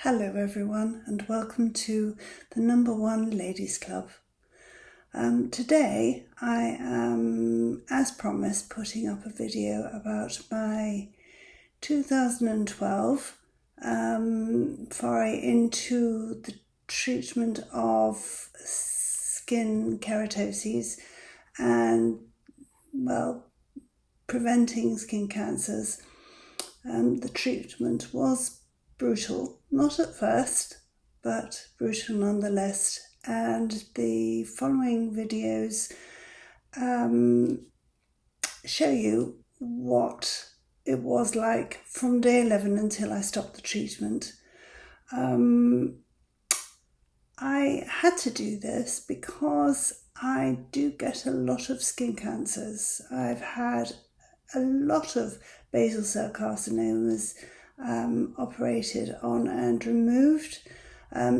Hello everyone and welcome to the #1 Ladies Club. Today I am, as promised, putting up a video about my 2012 foray into the treatment of skin keratoses and, preventing skin cancers. The treatment was brutal, not at first, but brutal nonetheless. And the following videos show you what it was like from day 11 until I stopped the treatment. I had to do this because I do get a lot of skin cancers. I've had a lot of basal cell carcinomas operated on and removed.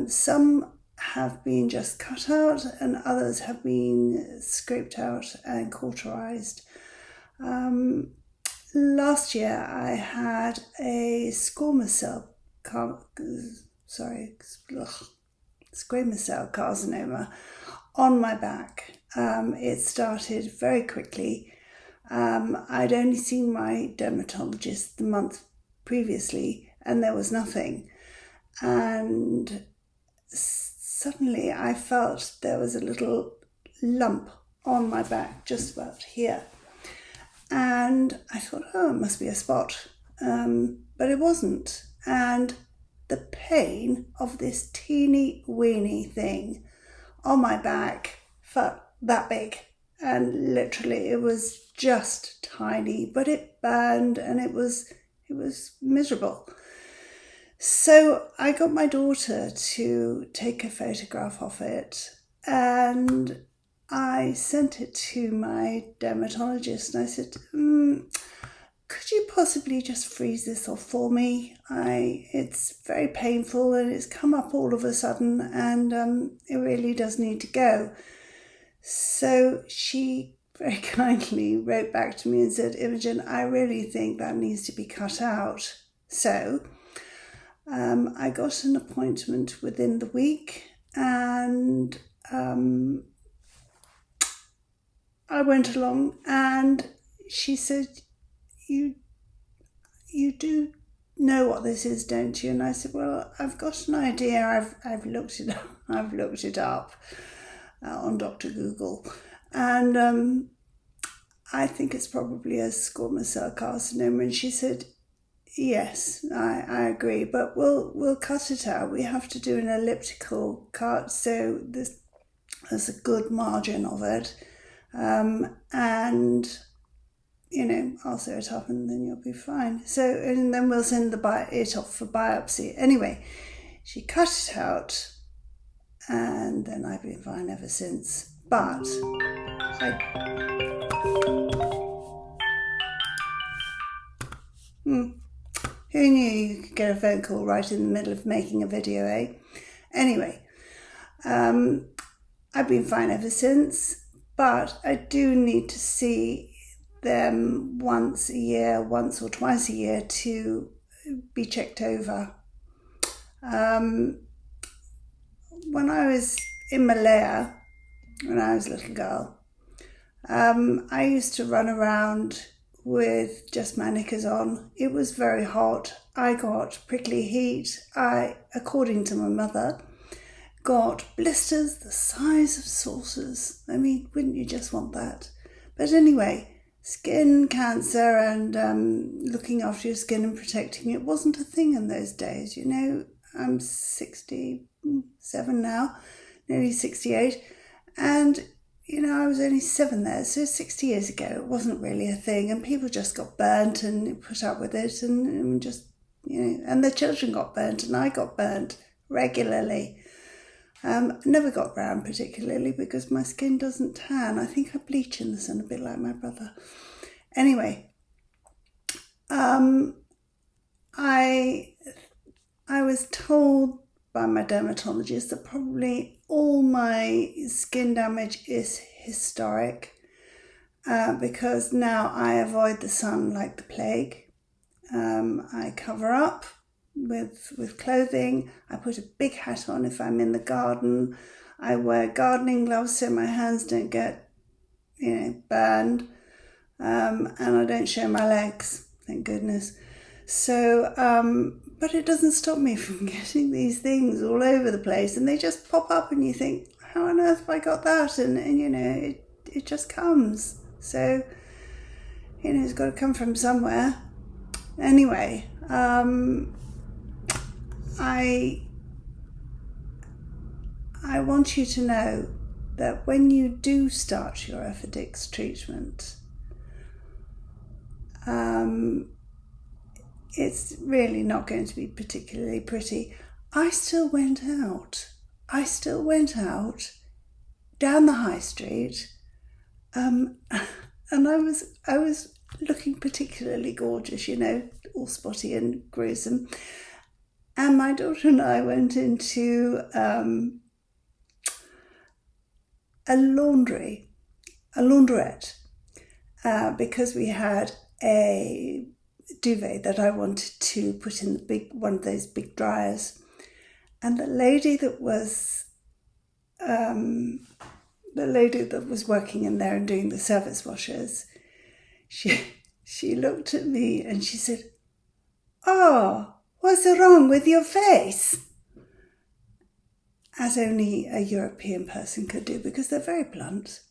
Some have been just cut out and others have been scraped out and cauterized. Last year I had a squamous cell carcinoma on my back. It started very quickly. I'd only seen my dermatologist the month previously and there was nothing, and suddenly I felt there was a little lump on my back just about here, and I thought, oh, it must be a spot, but it wasn't. And the pain of this teeny weeny thing on my back felt that big, and literally it was just tiny, but it burned and it was miserable. So I got my daughter to take a photograph of it and I sent it to my dermatologist and I said, could you possibly just freeze this off for me? It's very painful and it's come up all of a sudden and it really does need to go. So she very kindly wrote back to me and said, Imogen, I really think that needs to be cut out. So I got an appointment within the week and I went along and she said, you do know what this is, don't you? And I said, well, I've got an idea. I've looked it up. I've looked it up on Dr. Google. And I think it's probably a squamous cell carcinoma. And she said, yes, I agree, but we'll cut it out. We have to do an elliptical cut, so there's a good margin of it. And, I'll sew it up and then you'll be fine. So, and then we'll send it off for biopsy. Anyway, she cut it out and then I've been fine ever since. But who knew you could get a phone call right in the middle of making a video, eh? Anyway, I've been fine ever since, but I do need to see them once or twice a year to be checked over. When I was in Malaya, when I was a little girl, I used to run around with just my knickers on. It was very hot. I got prickly heat. I, according to my mother, got blisters the size of saucers. I mean, wouldn't you just want that? But anyway, skin cancer and looking after your skin and protecting it wasn't a thing in those days. I'm 67 now, nearly 68, and I was only 7 there, so 60 years ago it wasn't really a thing, and people just got burnt and put up with it, and just, and their children got burnt, and I got burnt regularly. Never got brown particularly because my skin doesn't tan. I think I bleach in the sun a bit like my brother. Anyway, I was told by my dermatologist that probably all my skin damage is historic because now I avoid the sun like the plague. I cover up with clothing. I put a big hat on if I'm in the garden. I wear gardening gloves so my hands don't get, burned. And I don't show my legs, thank goodness. So, but it doesn't stop me from getting these things all over the place, and they just pop up and you think, how on earth have I got that? And it just comes. So, it's got to come from somewhere. Anyway, I want you to know that when you do start your Efudix treatment, it's really not going to be particularly pretty. I still went out down the high street, and I was looking particularly gorgeous, all spotty and gruesome. And my daughter and I went into a laundrette, because we had a duvet that I wanted to put in one of those big dryers. And the lady that was working in there and doing the service washers, she looked at me and she said, "Oh, what's wrong with your face?" As only a European person could do, because they're very blunt.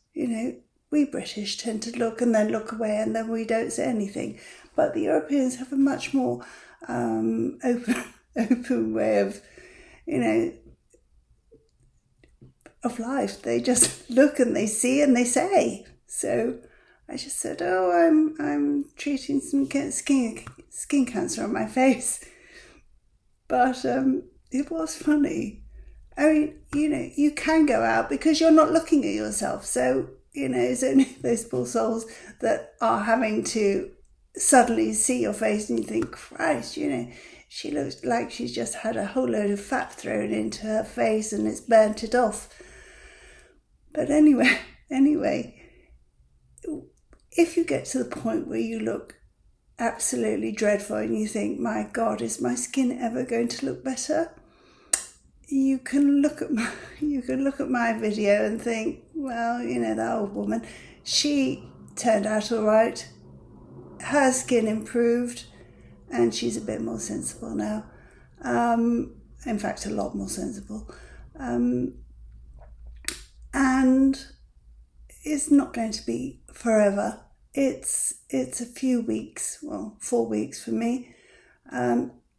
We British tend to look and then look away and then we don't say anything. But the Europeans have a much more open way of life. They just look and they see and they say. So I just said, "Oh, I'm treating some skin cancer on my face." But it was funny. I mean, you can go out because you're not looking at yourself. So, it's only those poor souls that are having to suddenly see your face and you think, Christ, she looks like she's just had a whole load of fat thrown into her face and it's burnt it off. But anyway, if you get to the point where you look absolutely dreadful and you think, my God, is my skin ever going to look better? You can look at my video and think, well, that old woman, she turned out all right. Her skin improved and she's a bit more sensible now. In fact, a lot more sensible. And it's not going to be forever. It's a few weeks, 4 weeks for me.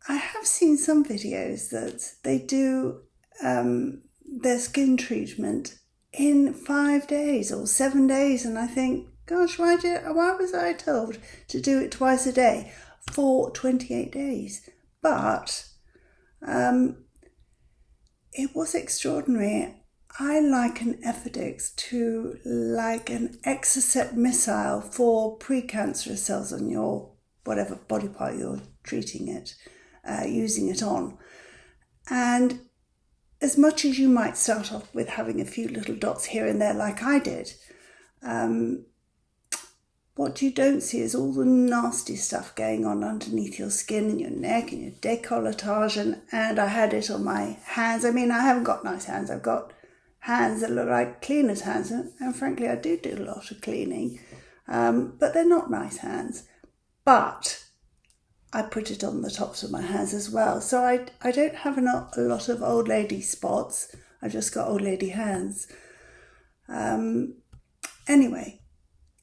I have seen some videos that they do their skin treatment in 5 days or 7 days, and I think, gosh, why was I told to do it twice a day for 28 days? But it was extraordinary. I liken Efudix to like an Exocet missile for precancerous cells on your whatever body part you're treating it, using it on. And as much as you might start off with having a few little dots here and there like I did, what you don't see is all the nasty stuff going on underneath your skin and your neck and your décolletage, and I had it on my hands. I mean, I haven't got nice hands. I've got hands that look like cleaners' hands, and frankly I do a lot of cleaning, but they're not nice hands. But I put it on the tops of my hands as well, so I don't have a lot of old lady spots. I've just got old lady hands. Anyway,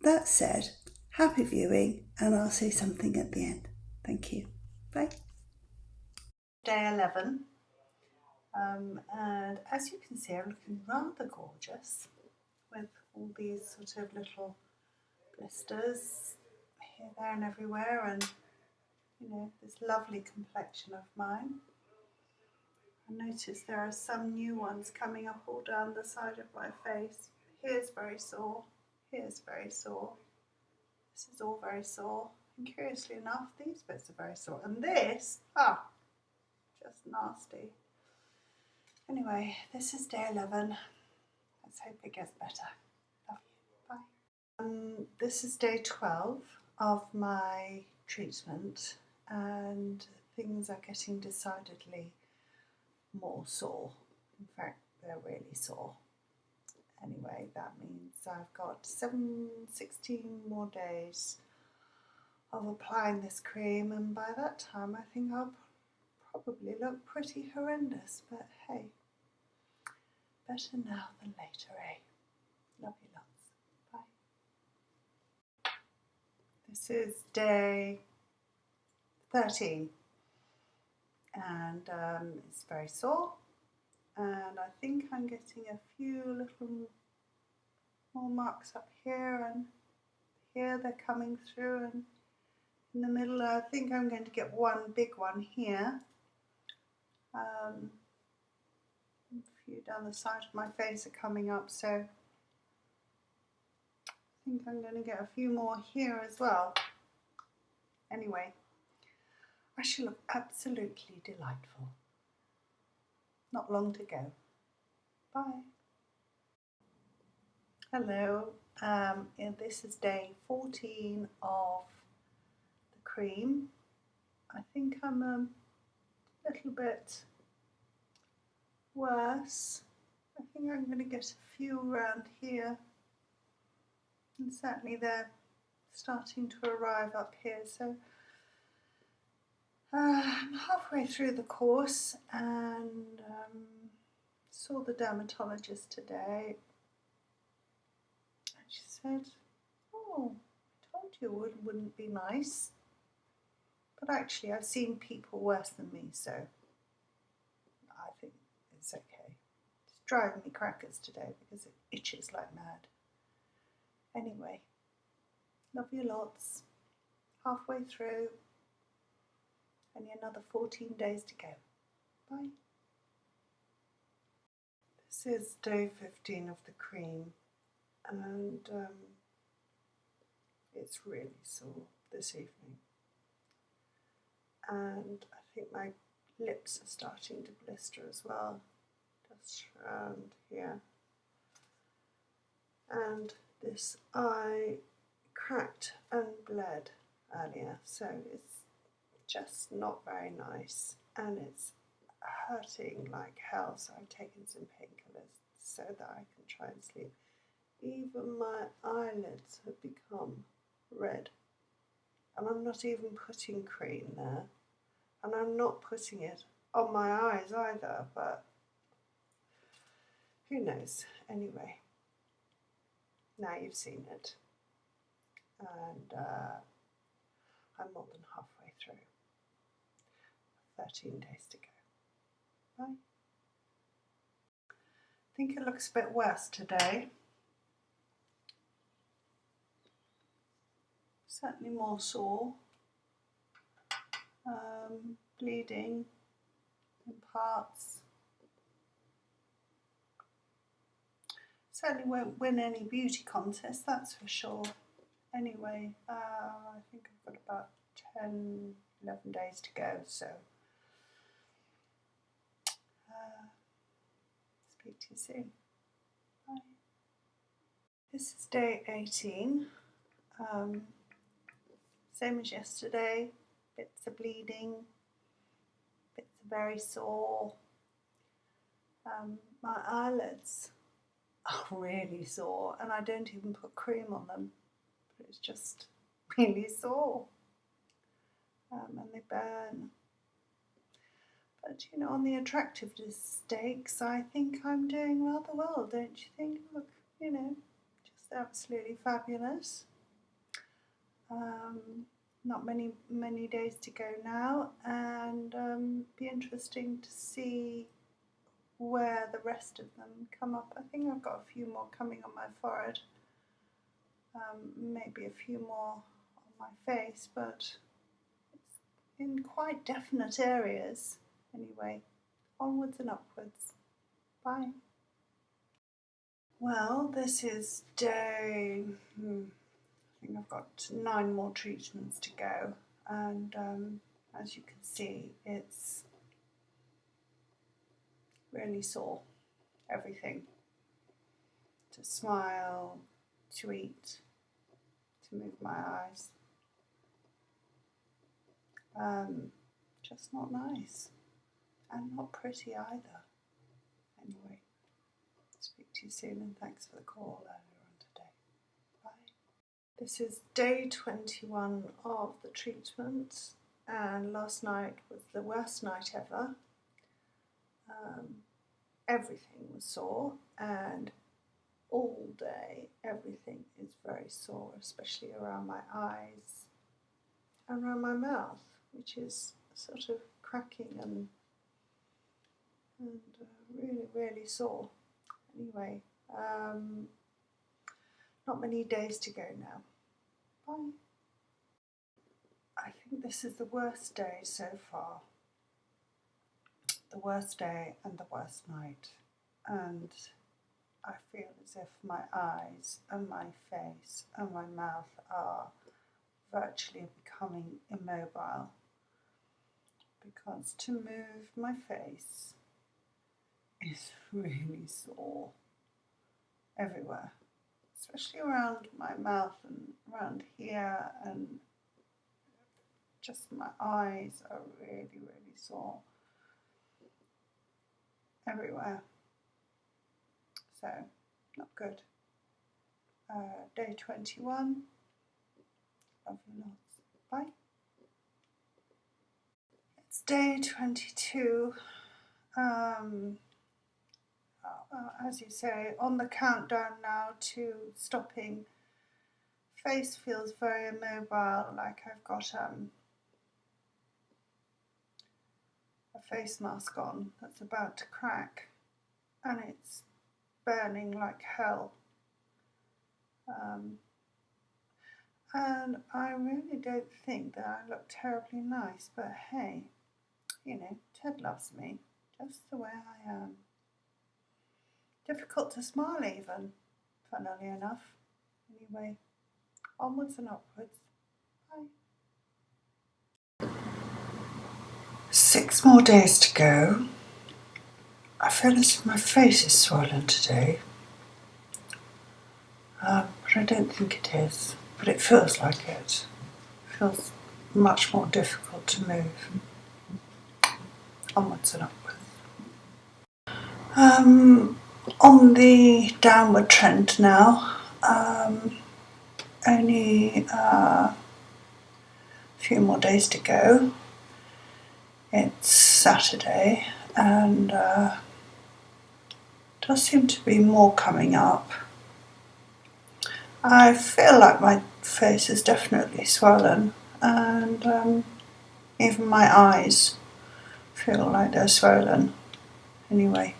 that said, happy viewing, and I'll say something at the end. Thank you. Bye. Day 11. And as you can see, I'm looking rather gorgeous with all these sort of little blisters here, there and everywhere, and this lovely complexion of mine. I notice there are some new ones coming up all down the side of my face. Here's very sore, here's very sore, this is all very sore, and curiously enough these bits are very sore, and this, just nasty. Anyway, this is day 11. Let's hope it gets better. Love you. Bye. This is day 12 of my treatment, and things are getting decidedly more sore. In fact, they're really sore. Anyway, that means I've got 16 more days of applying this cream, and by that time I think I'll probably look pretty horrendous, but hey, better now than later, eh? Love you lots. Bye. This is day 13, and it's very sore, and I think I'm getting a few little more marks up here, and here they're coming through, and in the middle I think I'm going to get one big one here. A few down the side of my face are coming up, so I think I'm going to get a few more here as well. Anyway, I shall look absolutely delightful. Not long to go. Bye. Hello, this is day 14 of the cream. I think I'm a little bit worse. I think I'm going to get a few around here, and certainly they're starting to arrive up here, so I'm halfway through the course, and saw the dermatologist today, and she said, "Oh, I told you it wouldn't be nice, but actually I've seen people worse than me, so I think it's okay." It's driving me crackers today because it itches like mad. Anyway, love you lots. Halfway through. Only another 14 days to go. Bye. This is day 15 of the cream, and it's really sore this evening. And I think my lips are starting to blister as well, just around here. And this eye cracked and bled earlier, so it's just not very nice, and it's hurting like hell, so I've taken some painkillers so that I can try and sleep. Even my eyelids have become red, and I'm not even putting cream there, and I'm not putting it on my eyes either, but who knows. Anyway, now you've seen it, and I'm more than halfway through. 13 days to go. Bye. I think it looks a bit worse today. Certainly more sore, bleeding in parts. Certainly won't win any beauty contests, that's for sure. Anyway, I think I've got about 10, 11 days to go, so speak to you soon. Bye. This is day 18. Same as yesterday, bits are bleeding, bits are very sore. My eyelids are really sore, and I don't even put cream on them, but it's just really sore, and they burn. But you know, on the attractiveness stakes, I think I'm doing rather well, don't you think? Look, you know, just absolutely fabulous. Not many days to go now, and be interesting to see where the rest of them come up. I think I've got a few more coming on my forehead, maybe a few more on my face, but it's in quite definite areas. Anyway, onwards and upwards. Bye. Well, this is day, I think I've got 9 more treatments to go, and as you can see, it's really sore, everything. To smile, to eat, to move my eyes. just not nice and not pretty either. Anyway, speak to you soon, and thanks for the call earlier on today. Bye. This is day 21 of the treatment, and last night was the worst night ever. Everything was sore, and all day everything is very sore, especially around my eyes and around my mouth, which is sort of cracking and really sore. Anyway, not many days to go now. Bye. I think this is the worst day so far. The worst day and the worst night. And I feel as if my eyes and my face and my mouth are virtually becoming immobile, because to move my face is really sore everywhere, especially around my mouth and around here, and just my eyes are really sore everywhere. So, not good. Day 21. Love you lots. Bye. It's day 22. As you say, on the countdown now to stopping. Face feels very immobile, like I've got a face mask on that's about to crack, and it's burning like hell. And I really don't think that I look terribly nice, but hey, you know, Ted loves me just the way I am. Difficult to smile even, funnily enough. Anyway, onwards and upwards. Bye. 6 more days to go. I feel as if my face is swollen today. But I don't think it is. But it feels like it. It feels much more difficult to move. Onwards and upwards. On the downward trend now. Only a few more days to go. It's Saturday, and does seem to be more coming up. I feel like my face is definitely swollen, and even my eyes feel like they're swollen. Anyway,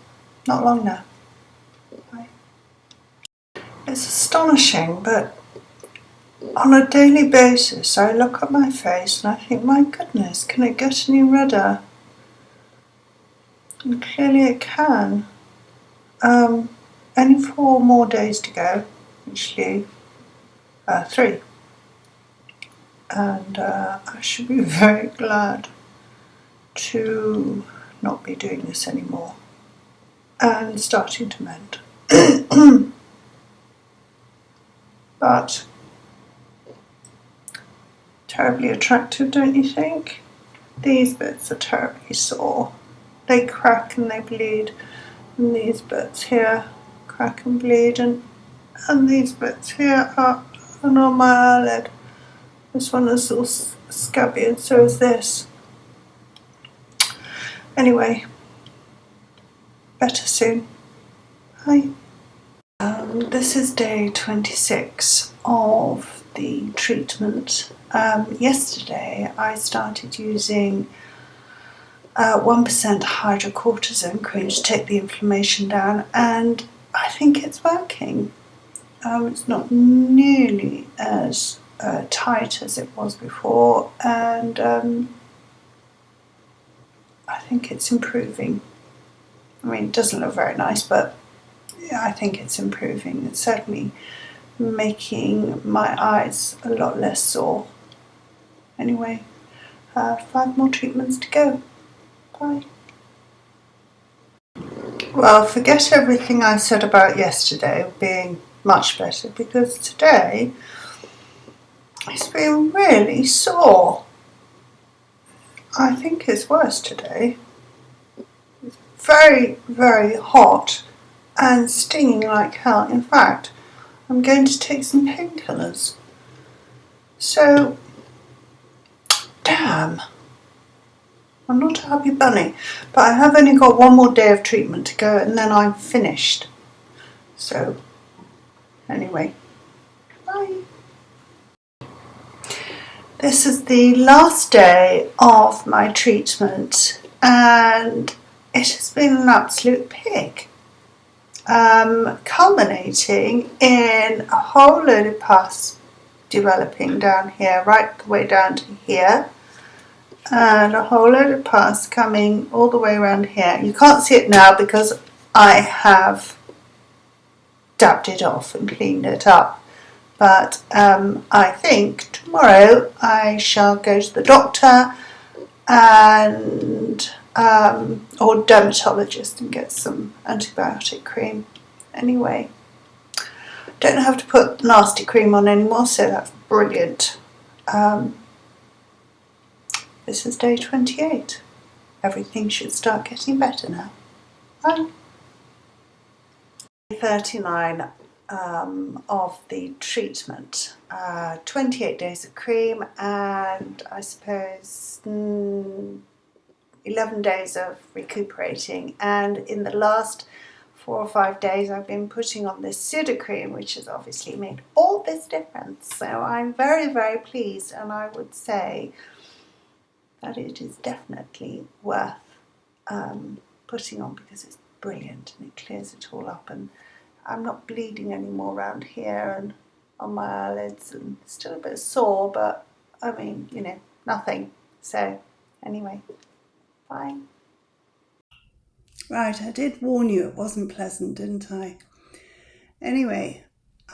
not long now. Bye. It's astonishing, but on a daily basis I look at my face and I think, my goodness, can it get any redder? And clearly it can. Only 4 more days to go, actually 3. And I should be very glad to not be doing this anymore and starting to mend. But terribly attractive, don't you think? These bits are terribly sore. They crack and they bleed, and these bits here crack and bleed, and these bits here are on my eyelid. This one is all scabby, and so is this. Anyway, better soon. Bye. This is day 26 of the treatment. Yesterday I started using 1% hydrocortisone cream to take the inflammation down, and I think it's working. It's not nearly as tight as it was before, and I think it's improving. I mean, it doesn't look very nice, but yeah, I think it's improving. It's certainly making my eyes a lot less sore. Anyway, 5 more treatments to go. Bye. Well, forget everything I said about yesterday being much better, because today it's been really sore. I think it's worse today. It's very, very hot and stinging like hell. In fact, I'm going to take some painkillers. So, damn, I'm not a happy bunny, but I have only got one more day of treatment to go and then I'm finished. So, anyway, bye. This is the last day of my treatment and it has been an absolute pig. Culminating in a whole load of pus developing down here, right the way down to here, and a whole load of pus coming all the way around here. You can't see it now because I have dabbed it off and cleaned it up, but I think tomorrow I shall go to the doctor and or dermatologist and get some antibiotic cream. Anyway, don't have to put nasty cream on anymore, so that's brilliant. This is day 28. Everything should start getting better now. Bye. Day 39 of the treatment. 28 days of cream and I suppose 11 days of recuperating, and in the last 4 or 5 days I've been putting on this pseudocream, which has obviously made all this difference. So I'm very, very pleased, and I would say that it is definitely worth putting on because it's brilliant and it clears it all up, and I'm not bleeding anymore around here and on my eyelids, and still a bit sore, but I mean, you know, nothing. So anyway, bye. Right, I did warn you it wasn't pleasant, didn't I? Anyway,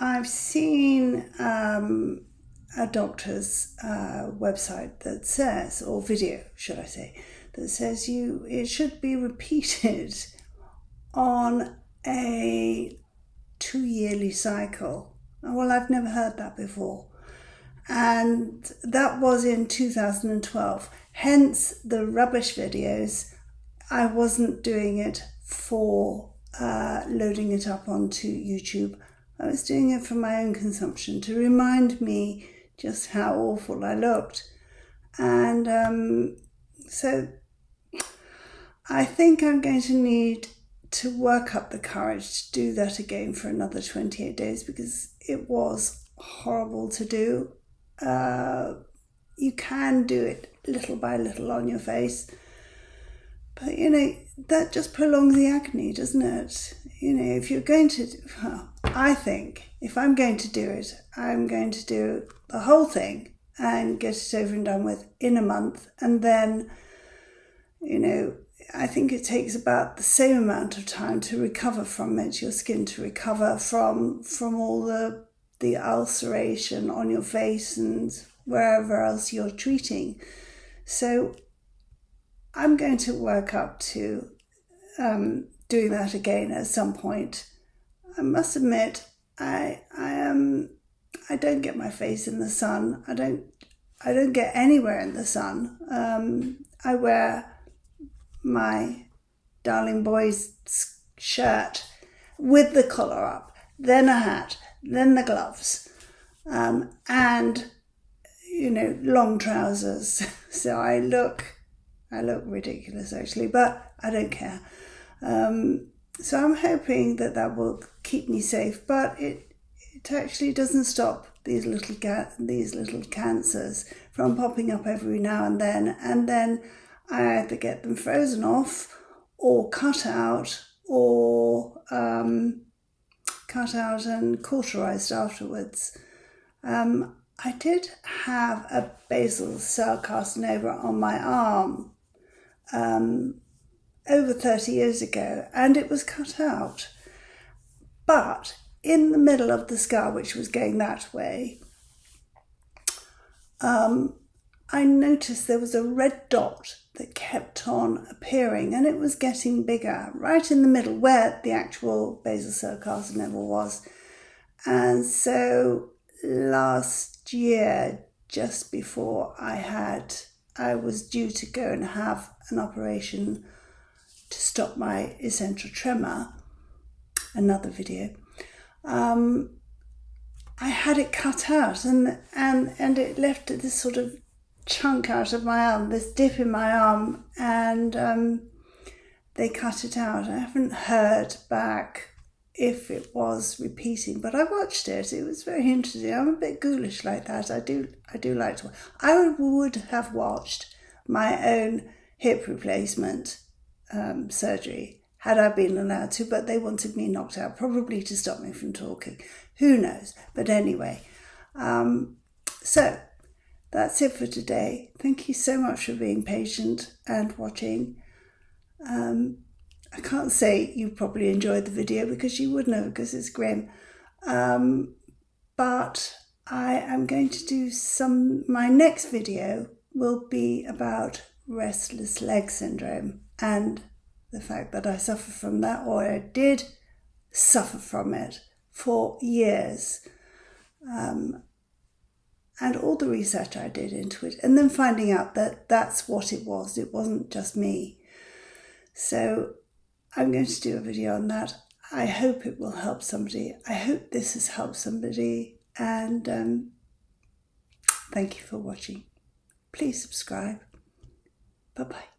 I've seen a doctor's website that says, or video, should I say, that says it should be repeated on a 2-yearly cycle. Well, I've never heard that before. And that was in 2012. Hence the rubbish videos. I wasn't doing it for loading it up onto YouTube. I was doing it for my own consumption to remind me just how awful I looked. And so I think I'm going to need to work up the courage to do that again for another 28 days because it was horrible to do. You can do it little by little on your face, but you know, that just prolongs the agony, doesn't it? You know, if you're going to, well, I think if I'm going to do it, I'm going to do the whole thing and get it over and done with in a month. And then, you know, I think it takes about the same amount of time to recover from it, your skin to recover from all the ulceration on your face and wherever else you're treating. So I'm going to work up to doing that again at some point. I must admit, I don't get my face in the sun. I don't get anywhere in the sun. I wear my darling boy's shirt with the collar up, then a hat, then the gloves, and you know, long trousers. So I look ridiculous actually, but I don't care. So I'm hoping that will keep me safe, but it actually doesn't stop these little cancers from popping up every now and then I either get them frozen off or cut out and cauterized afterwards. I did have a basal cell carcinoma on my arm over 30 years ago, and it was cut out. But in the middle of the scar, which was going that way, I noticed there was a red dot that kept on appearing, and it was getting bigger right in the middle where the actual basal cell carcinoma was. And so last year, just before I had I was due to go and have an operation to stop my essential tremor, another video, I had it cut out, and it left this sort of chunk out of my arm, this dip in my arm, and they cut it out. I haven't heard back if it was repeating, but I watched it. It was very interesting. I'm a bit ghoulish like that. I do like to. I would have watched my own hip replacement surgery had I been allowed to, but they wanted me knocked out, probably to stop me from talking. Who knows? But anyway, so that's it for today. Thank you so much for being patient and watching. I can't say you probably enjoyed the video, because you wouldn't have, because it's grim. But I am going to do my next video will be about restless leg syndrome and the fact that I suffer from that, or I did suffer from it for years. And all the research I did into it, and then finding out that that's what it was. It wasn't just me. So I'm going to do a video on that. I hope it will help somebody. I hope this has helped somebody. And thank you for watching. Please subscribe. Bye-bye.